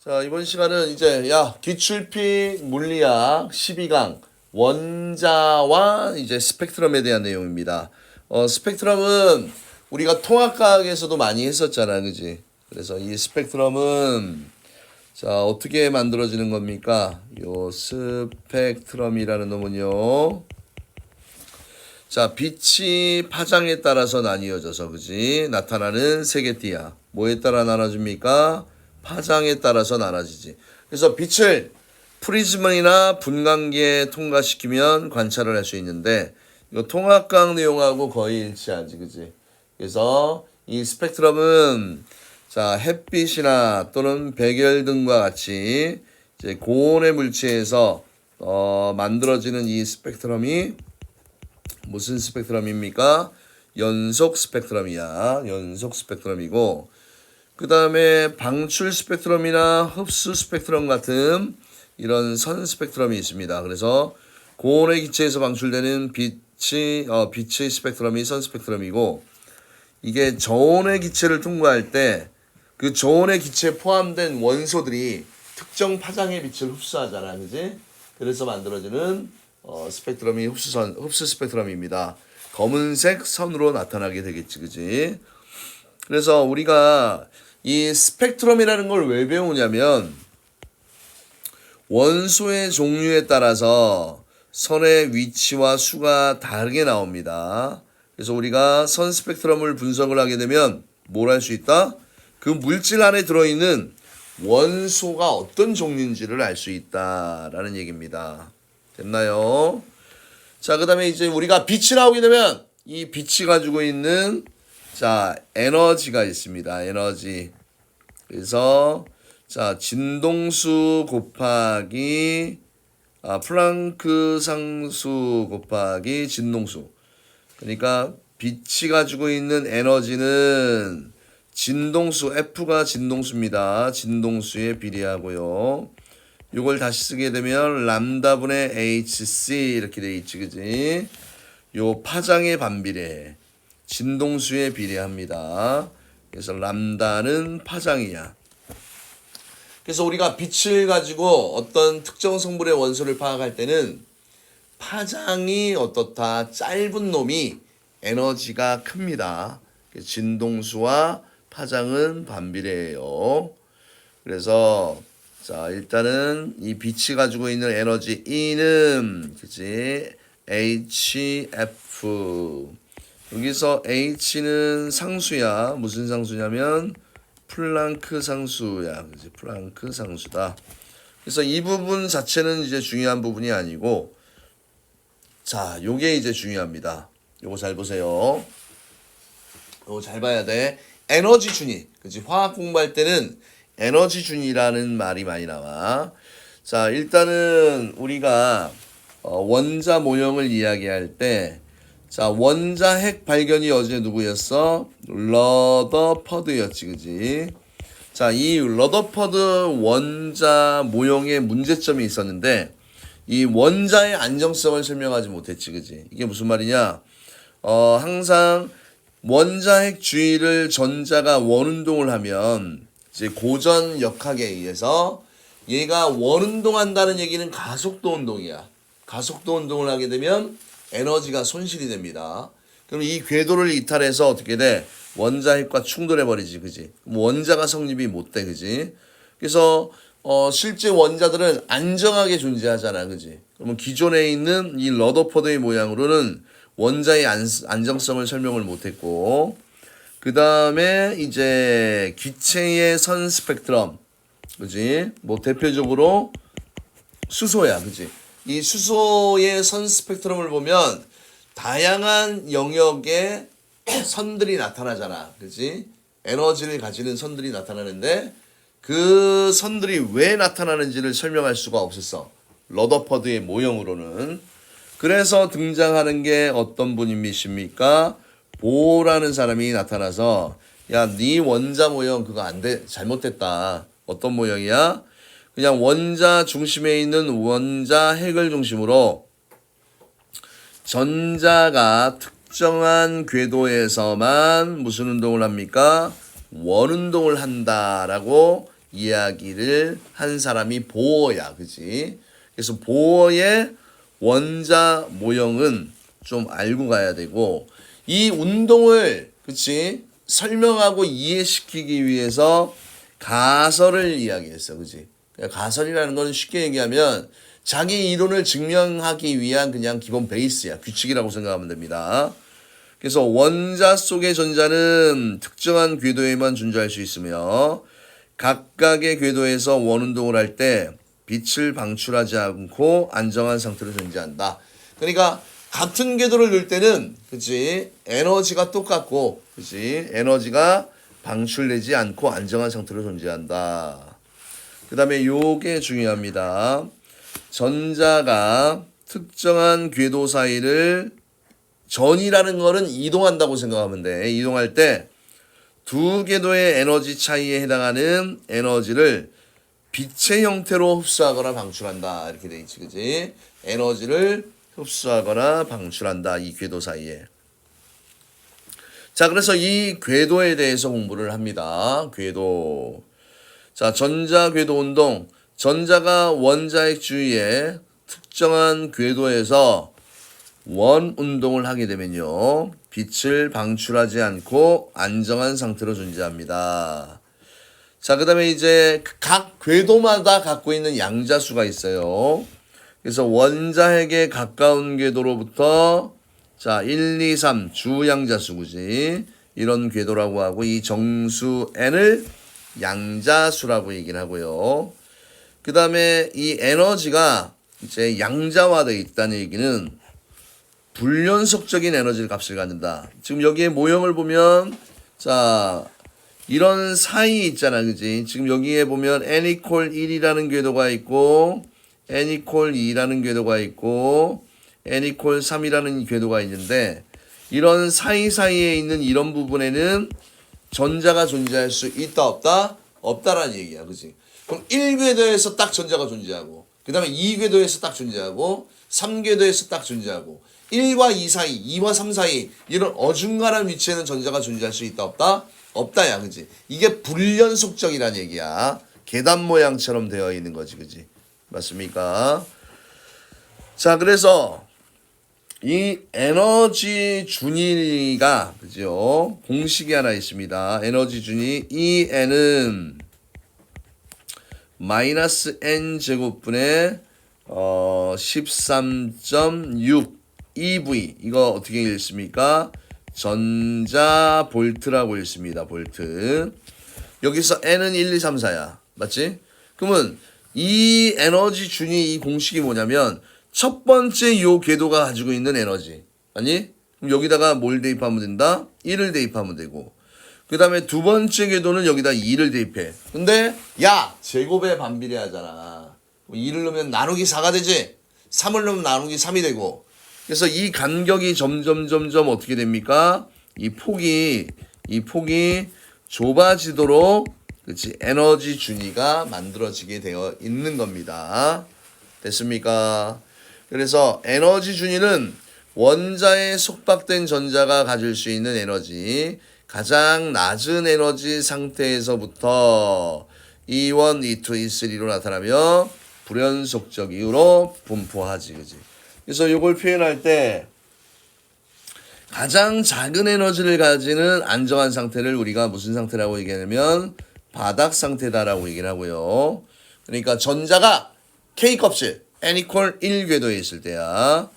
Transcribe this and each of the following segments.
자, 이번 시간은 이제 기출피 물리학 12강 원자와 이제 스펙트럼에 대한 내용입니다. 스펙트럼은 우리가 통합과학에서도 많이 했었잖아, 그지? 그래서 이 스펙트럼은 자, 어떻게 만들어지는 겁니까? 요 스펙트럼이라는 놈은요. 자, 빛이 파장에 따라서 나뉘어져서 그지? 나타나는 세계띠야. 뭐에 따라 나눠집니까? 파장에 따라서 나눠지지. 그래서 빛을 프리즘이나 분광기에 통과시키면 관찰을 할 수 있는데 이거 통합과학 내용하고 거의 일치하지, 그지? 그래서 이 스펙트럼은 자, 햇빛이나 또는 백열 등과 같이 이제 고온의 물체에서 만들어지는 이 스펙트럼이 무슨 스펙트럼입니까? 연속 스펙트럼이야. 연속 스펙트럼이고 그 다음에 방출 스펙트럼이나 흡수 스펙트럼 같은 이런 선 스펙트럼이 있습니다. 그래서 고온의 기체에서 방출되는 빛의 스펙트럼이 선 스펙트럼이고 이게 저온의 기체를 통과할 때 그 저온의 기체에 포함된 원소들이 특정 파장의 빛을 흡수하잖아, 그지? 그래서 만들어지는 스펙트럼이 흡수 스펙트럼입니다. 검은색 선으로 나타나게 되겠지, 그지? 그래서 우리가 이 스펙트럼이라는 걸 왜 배우냐면 원소의 종류에 따라서 선의 위치와 수가 다르게 나옵니다. 그래서 우리가 선 스펙트럼을 분석을 하게 되면 뭘 할 수 있다? 그 물질 안에 들어있는 원소가 어떤 종류인지를 알 수 있다라는 얘기입니다. 됐나요? 자, 그 다음에 이제 우리가 빛이 나오게 되면 이 빛이 가지고 있는 자, 에너지가 있습니다. 에너지. 그래서 자, 진동수 곱하기 플랑크 상수 곱하기 진동수. 그러니까 빛이 가지고 있는 에너지는 진동수 F가 진동수입니다. 진동수에 비례하고요. 이걸 다시 쓰게 되면 람다분의 HC 이렇게 돼 있지, 그지? 요 파장의 반비례, 진동수에 비례합니다. 그래서 람다는 파장이야. 그래서 우리가 빛을 가지고 어떤 특정 성분의 원소를 파악할 때는 파장이 어떻다, 짧은 놈이 에너지가 큽니다. 진동수와 파장은 반비례해요. 그래서 자, 일단은 이 빛이 가지고 있는 에너지 E는 그치? HF. 여기서 H는 상수야. 무슨 상수냐면 플랑크 상수야. 그치? 플랑크 상수다. 그래서 이 부분 자체는 이제 중요한 부분이 아니고 자, 요게 이제 중요합니다. 요거 잘 보세요. 요거 잘 봐야 돼. 에너지 준위. 그치? 화학 공부할 때는 에너지 준위라는 말이 많이 나와. 자, 일단은 우리가 원자 모형을 이야기할 때 자, 원자 핵 발견이 어제 누구였어? 러더퍼드였지, 그지? 자, 이 러더퍼드 원자 모형의 문제점이 있었는데 이 원자의 안정성을 설명하지 못했지, 그지? 이게 무슨 말이냐? 항상 원자핵 주위를 전자가 원운동을 하면 이제 고전 역학에 의해서 얘가 원운동한다는 얘기는 가속도 운동이야. 가속도 운동을 하게 되면 에너지가 손실이 됩니다. 그럼 이 궤도를 이탈해서 어떻게 돼? 원자핵과 충돌해버리지, 그지? 원자가 성립이 못 돼, 그지? 그래서 실제 원자들은 안정하게 존재하잖아, 그지? 그러면 기존에 있는 이 러더퍼드의 모양으로는 원자의 안정성을 설명을 못했고 그 다음에 이제 기체의 선 스펙트럼, 그지? 뭐 대표적으로 수소야, 그지? 이 수소의 선 스펙트럼을 보면 다양한 영역의 선들이 나타나잖아, 그지? 에너지를 가지는 선들이 나타나는데 그 선들이 왜 나타나는지를 설명할 수가 없었어. 러더퍼드의 모형으로는. 그래서 등장하는 게 어떤 분이십니까? 보라는 사람이 나타나서 야, 네 원자 모형 그거 안 돼. 잘못됐다. 어떤 모형이야? 그냥 원자 중심에 있는 원자 핵을 중심으로 전자가 특정한 궤도에서만 무슨 운동을 합니까? 원운동을 한다라고 이야기를 한 사람이 보어야, 그지? 그래서 보어의 원자 모형은 좀 알고 가야 되고, 이 운동을, 그치? 설명하고 이해시키기 위해서 가설을 이야기했어, 그지? 가설이라는 건 쉽게 얘기하면 자기 이론을 증명하기 위한 그냥 기본 베이스야. 규칙이라고 생각하면 됩니다. 그래서 원자 속의 전자는 특정한 궤도에만 존재할 수 있으며 각각의 궤도에서 원운동을 할 때 빛을 방출하지 않고 안정한 상태로 존재한다. 그러니까 같은 궤도를 넣을 때는 그치 에너지가 똑같고 그치 에너지가 방출되지 않고 안정한 상태로 존재한다. 그 다음에 요게 중요합니다. 전자가 특정한 궤도 사이를 전이라는 거는 이동한다고 생각하면 돼. 이동할 때 두 궤도의 에너지 차이에 해당하는 에너지를 빛의 형태로 흡수하거나 방출한다. 이렇게 돼 있지, 그지? 에너지를 흡수하거나 방출한다. 이 궤도 사이에. 자, 그래서 이 궤도에 대해서 공부를 합니다. 궤도. 자, 전자 궤도 운동. 전자가 원자핵 주위에 특정한 궤도에서 원 운동을 하게 되면요. 빛을 방출하지 않고 안정한 상태로 존재합니다. 자, 그 다음에 이제 각 궤도마다 갖고 있는 양자수가 있어요. 그래서 원자핵에 가까운 궤도로부터 자, 1, 2, 3 주양자수구지. 이런 궤도라고 하고 이 정수 n을 양자수라고 얘기를 하고요. 그 다음에 이 에너지가 이제 양자화되어 있다는 얘기는 불연속적인 에너지를 값을 갖는다. 지금 여기에 모형을 보면 자 이런 사이 있잖아, 그지? 지금 여기에 보면 n = 1이라는 궤도가 있고 n = 2라는 궤도가 있고 n = 3이라는 궤도가 있는데 이런 사이사이에 있는 이런 부분에는 전자가 존재할 수 있다 없다? 없다라는 얘기야, 그지? 그럼 1궤도에서 딱 전자가 존재하고 그 다음에 2궤도에서 딱 존재하고 3궤도에서 딱 존재하고 1과 2 사이, 2와 3 사이 이런 어중간한 위치에는 전자가 존재할 수 있다 없다? 없다야, 그지? 이게 불연속적이란 얘기야. 계단 모양처럼 되어 있는 거지, 그지? 맞습니까? 자, 그래서 이 에너지 준위가 그죠? 공식이 하나 있습니다. 에너지 준위 EN은 마이너스 n 제곱분의 13.6 EV 이거 어떻게 읽습니까? 전자 볼트라고 읽습니다. 볼트. 여기서 n은 1, 2, 3, 4야. 맞지? 그러면 이 에너지 준위 이 공식이 뭐냐면 첫 번째 요 궤도가 가지고 있는 에너지. 아니? 그럼 여기다가 뭘 대입하면 된다? 1을 대입하면 되고. 그 다음에 두 번째 궤도는 여기다 2를 대입해. 근데 야! 제곱에 반비례하잖아. 2를 넣으면 나누기 4가 되지? 3을 넣으면 나누기 3이 되고. 그래서 이 간격이 점점 어떻게 됩니까? 이 폭이 좁아지도록 그렇지 에너지 준위가 만들어지게 되어 있는 겁니다. 됐습니까? 그래서 에너지 준위는 원자에 속박된 전자가 가질 수 있는 에너지 가장 낮은 에너지 상태에서부터 E1, E2, E3로 나타나며 불연속적 이유로 분포하지, 그지? 그래서 이걸 표현할 때 가장 작은 에너지를 가지는 안정한 상태를 우리가 무슨 상태라고 얘기하냐면 바닥 상태다라고 얘기를 하고요. 그러니까 전자가 K값이 n = 1궤도에 있을 때야.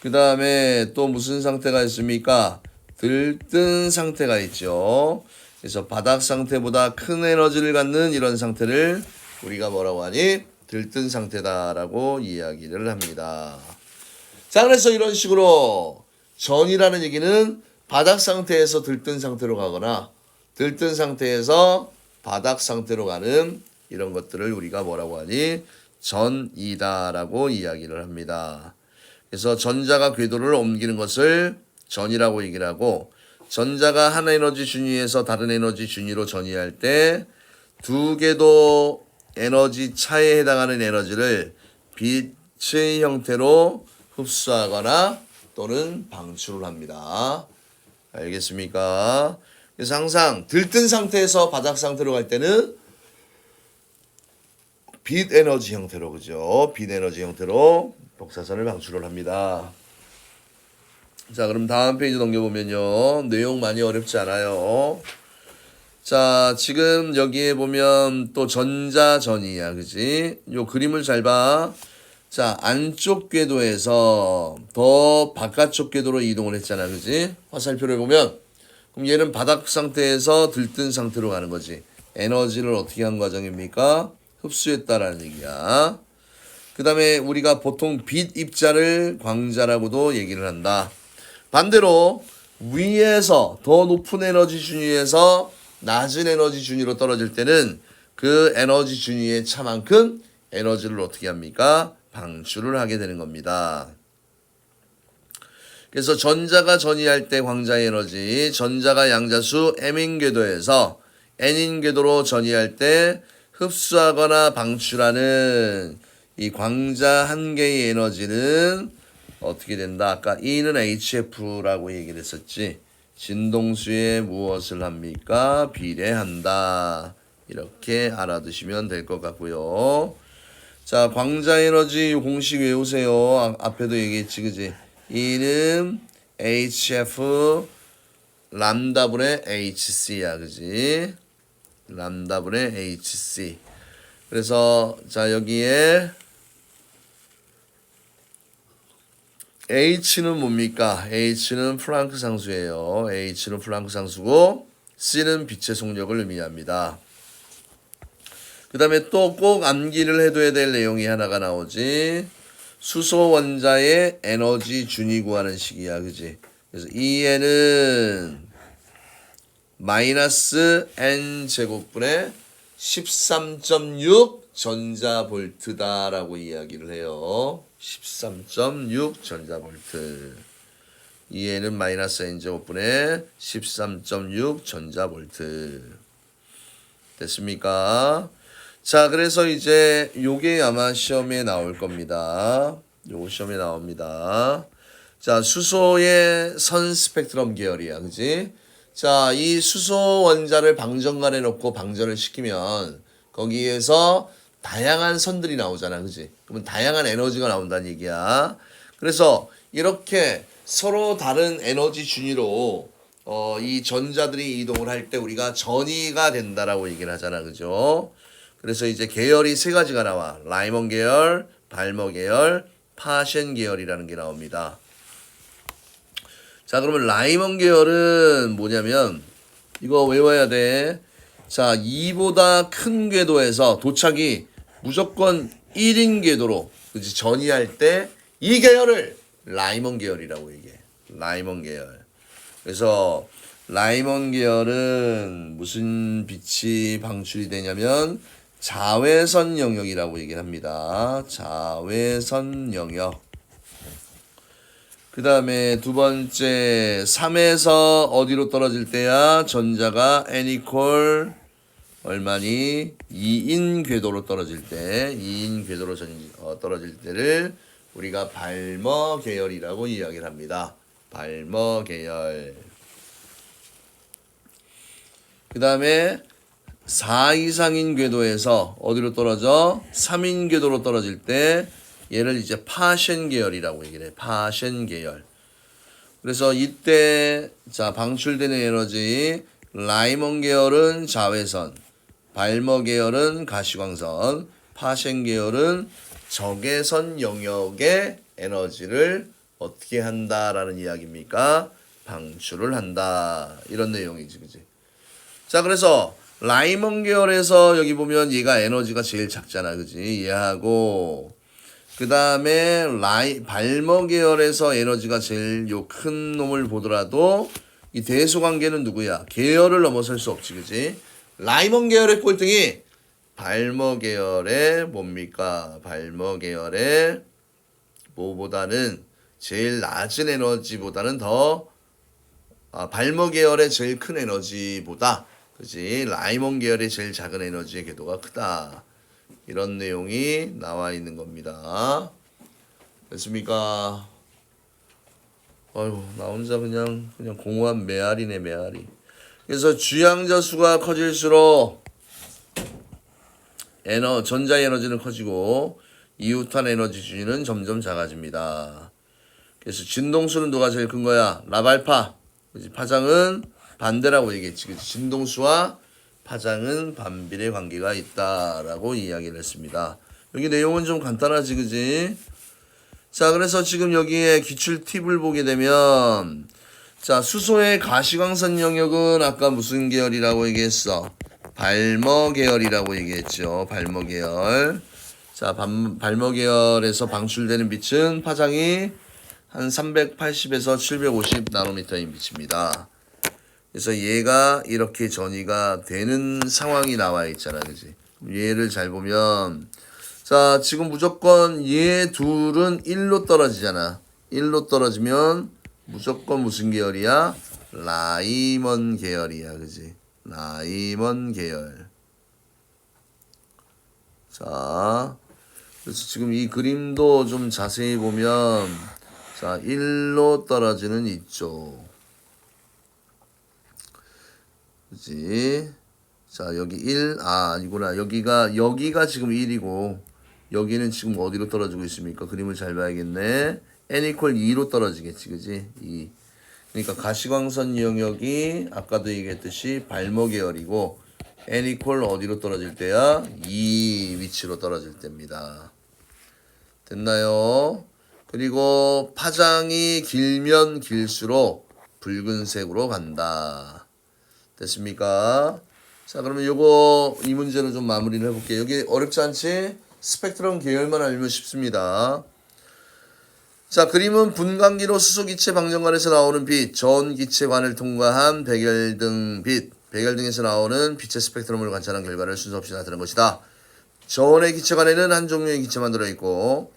그 다음에 또 무슨 상태가 있습니까? 들뜬 상태가 있죠. 그래서 바닥 상태보다 큰 에너지를 갖는 이런 상태를 우리가 뭐라고 하니? 들뜬 상태다라고 이야기를 합니다. 자, 그래서 이런 식으로 전이라는 얘기는 바닥 상태에서 들뜬 상태로 가거나 들뜬 상태에서 바닥 상태로 가는 이런 것들을 우리가 뭐라고 하니? 전이다라고 이야기를 합니다. 그래서 전자가 궤도를 옮기는 것을 전이라고 얘기를 하고 전자가 한 에너지 준위에서 다른 에너지 준위로 전이할 때 두 궤도 에너지 차에 해당하는 에너지를 빛의 형태로 흡수하거나 또는 방출을 합니다. 알겠습니까? 그래서 항상 들뜬 상태에서 바닥 상태로 갈 때는 빛 에너지 형태로 그죠? 빛 에너지 형태로 복사선을 방출을 합니다. 자, 그럼 다음 페이지 넘겨보면요. 내용 많이 어렵지 않아요. 자, 지금 여기에 보면 또 전자전이야, 그지? 요 그림을 잘 봐. 자, 안쪽 궤도에서 더 바깥쪽 궤도로 이동을 했잖아, 그지? 화살표를 보면, 그럼 얘는 바닥 상태에서 들뜬 상태로 가는 거지. 에너지를 어떻게 한 과정입니까? 흡수했다라는 얘기야. 그 다음에 우리가 보통 빛 입자를 광자라고도 얘기를 한다. 반대로 위에서 더 높은 에너지 준위에서 낮은 에너지 준위로 떨어질 때는 그 에너지 준위의 차만큼 에너지를 어떻게 합니까? 방출을 하게 되는 겁니다. 그래서 전자가 전이할 때 광자의 에너지, 전자가 양자수 M인 궤도에서 N인 궤도로 전이할 때 흡수하거나 방출하는 이 광자 한 개의 에너지는 어떻게 된다? 아까 E는 HF라고 얘기를 했었지. 진동수에 무엇을 합니까? 비례한다. 이렇게 알아두시면 될 것 같고요. 자, 광자 에너지 공식 외우세요. 앞에도 얘기했지, 그지? E는 HF 람다분의 HC야, 그지? 람다분의 HC. 그래서 자, 여기에 H는 뭡니까? H는 플랑크 상수예요. H는 플랑크 상수고 C는 빛의 속력을 의미합니다. 그 다음에 또 꼭 암기를 해둬야 될 내용이 하나가 나오지. 수소 원자의 에너지 준위 구하는 식이야, 그지? 그래서 E는 마이너스 N 제곱분의 13.6 전자볼트다라고 이야기를 해요. 13.6 전자볼트. E는 마이너스 N 제곱분의 13.6 전자볼트. 됐습니까? 자, 그래서 이제 요게 아마 시험에 나올 겁니다. 요거 시험에 나옵니다. 자, 수소의 선 스펙트럼 계열이야, 그지? 자, 이 수소 원자를 방전관에 놓고 방전을 시키면 거기에서 다양한 선들이 나오잖아, 그지? 그러면 다양한 에너지가 나온다는 얘기야. 그래서 이렇게 서로 다른 에너지 준위로 이 전자들이 이동을 할 때 우리가 전이가 된다라고 얘기를 하잖아, 그죠? 그래서 이제 계열이 세 가지가 나와. 라이먼 계열, 발머 계열, 파셴 계열이라는 게 나옵니다. 자, 그러면 라이먼 계열은 뭐냐면 이거 외워야 돼. 자, 2보다 큰 궤도에서 도착이 무조건 1인 궤도로 그치 전이할 때 이 계열을 라이먼 계열이라고 얘기해. 라이먼 계열. 그래서 라이먼 계열은 무슨 빛이 방출이 되냐면 자외선 영역이라고 얘기를 합니다. 자외선 영역. 그 다음에 두 번째 3에서 어디로 떨어질 때야 전자가 N equal 얼마니? 2인 궤도로 떨어질 때 2인 궤도로 떨어질 때를 우리가 발머 계열이라고 이야기를 합니다. 발머 계열. 그 다음에 4 이상인 궤도에서 어디로 떨어져? 3인 궤도로 떨어질 때 얘를 이제 파셴 계열이라고 얘기를 해. 파셴 계열. 그래서 이때 자 방출되는 에너지 라이먼 계열은 자외선, 발머 계열은 가시광선, 파셴 계열은 적외선 영역의 에너지를 어떻게 한다라는 이야기입니까? 방출을 한다. 이런 내용이지, 그지? 자, 그래서 라이먼 계열에서 여기 보면 얘가 에너지가 제일 작잖아, 그지? 얘하고 그 다음에 발머 계열에서 에너지가 제일 요 큰 놈을 보더라도 이 대소 관계는 누구야? 계열을 넘어설 수 없지, 그지? 라이먼 계열의 꼴등이 발머 계열의 뭡니까? 발머 계열의 뭐보다는 제일 낮은 에너지보다는 더 발머 계열의 제일 큰 에너지보다 그지? 라이먼 계열의 제일 작은 에너지의 궤도가 크다. 이런 내용이 나와 있는 겁니다. 됐습니까? 아유, 나 혼자 그냥 공허한 메아리네, 메아리. 그래서 주양자 수가 커질수록 전자의 에너지는 커지고 이웃한 에너지 주위는 점점 작아집니다. 그래서 진동수는 누가 제일 큰 거야? 라발파. 그치? 파장은 반대라고 얘기했지. 그치? 진동수와 파장은 반비례 관계가 있다라고 이야기를 했습니다. 여기 내용은 좀 간단하지, 그지? 자, 그래서 지금 여기에 기출 팁을 보게 되면, 자, 수소의 가시광선 영역은 아까 무슨 계열이라고 얘기했어? 발머 계열이라고 얘기했죠. 발머 계열. 자, 발머 계열에서 방출되는 빛은 파장이 한 380에서 750 나노미터인 빛입니다. 그래서 얘가 이렇게 전이가 되는 상황이 나와 있잖아, 그지? 얘를 잘 보면, 자, 지금 무조건 얘 둘은 1로 떨어지잖아. 1로 떨어지면 무조건 무슨 계열이야? 라이먼 계열이야, 그지? 라이먼 계열. 자, 그래서 지금 이 그림도 좀 자세히 보면, 자, 1로 떨어지는 이쪽. 그지? 자, 여기 1, 아니구나. 여기가 지금 1이고, 여기는 지금 어디로 떨어지고 있습니까? 그림을 잘 봐야겠네. n equal 2로 떨어지겠지, 그지? 2. 그러니까 가시광선 영역이 아까도 얘기했듯이 발모 계열이고, n equal 어디로 떨어질 때야? 2 위치로 떨어질 때입니다. 됐나요? 그리고 파장이 길면 길수록 붉은색으로 간다. 됐습니까? 자, 그러면 이 문제는 좀 마무리를 해볼게요. 여기 어렵지 않지? 스펙트럼 계열만 알면 쉽습니다. 자, 그림은 분광기로 수소기체 방정관에서 나오는 빛, 전기체관을 통과한 백열등 빛, 백열등에서 나오는 빛의 스펙트럼을 관찰한 결과를 순서 없이 나타낸 것이다. 전의 기체관에는 한 종류의 기체만 들어있고,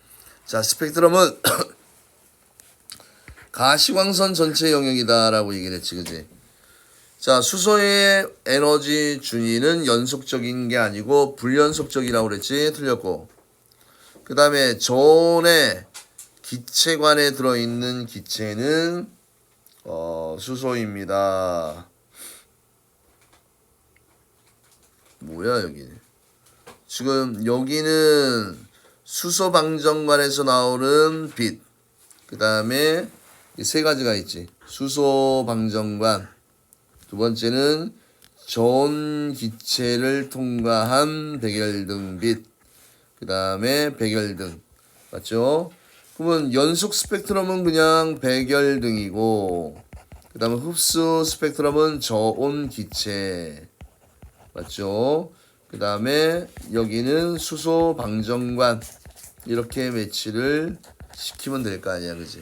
자, 스펙트럼은 가시광선 전체 영역이다라고 얘기를 했지, 그지? 자, 수소의 에너지 준위는 연속적인 게 아니고 불연속적이라고 그랬지? 틀렸고. 그 다음에 전의 기체관에 들어있는 기체는 수소입니다. 뭐야 여기? 지금 여기는 수소 방정관에서 나오는 빛. 그 다음에 세 가지가 있지. 수소 방정관. 두 번째는 전 기체를 통과한 백열등 빛. 그 다음에 백열등. 맞죠? 그러면 연속 스펙트럼은 그냥 백열등이고, 그 다음에 흡수 스펙트럼은 저온 기체. 맞죠? 그 다음에 여기는 수소 방정관. 이렇게 매치를 시키면 될 거 아니야, 그지?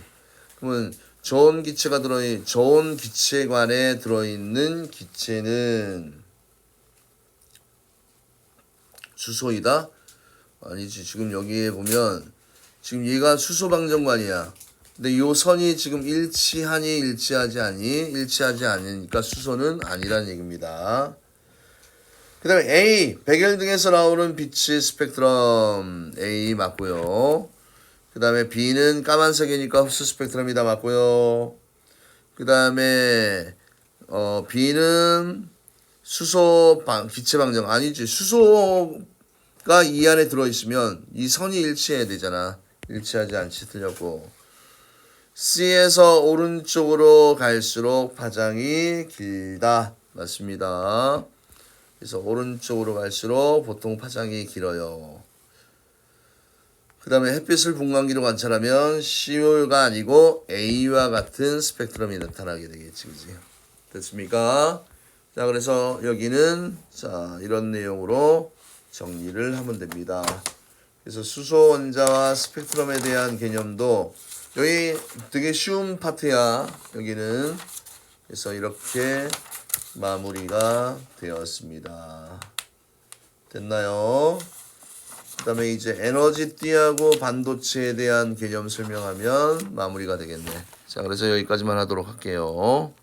그러면 저온 기체관에 들어있는 기체는 수소이다? 아니지. 지금 여기에 보면 지금 얘가 수소 방정관이야. 근데 요 선이 지금 일치하니 일치하지 않니? 일치하지 않으니까 수소는 아니란 얘기입니다. 그 다음에 A, 백열등에서 나오는 빛의 스펙트럼 A 맞고요. 그 다음에 B는 까만색이니까 흡수 스펙트럼이다 맞고요. 그 다음에 B는 수소 기체 방정 아니지. 수소가 이 안에 들어있으면 이 선이 일치해야 되잖아. 일치하지 않지. 틀렸고. C에서 오른쪽으로 갈수록 파장이 길다. 맞습니다. 그래서 오른쪽으로 갈수록 보통 파장이 길어요. 그 다음에 햇빛을 분광기로 관찰하면 C가 아니고 A와 같은 스펙트럼이 나타나게 되겠지. 그지? 됐습니까? 자, 그래서 여기는 자 이런 내용으로 정리를 하면 됩니다. 그래서 수소 원자와 스펙트럼에 대한 개념도 여기 되게 쉬운 파트야. 여기는 그래서 이렇게 마무리가 되었습니다. 됐나요? 그 다음에 이제 에너지띠하고 반도체에 대한 개념 설명하면 마무리가 되겠네. 자, 그래서 여기까지만 하도록 할게요.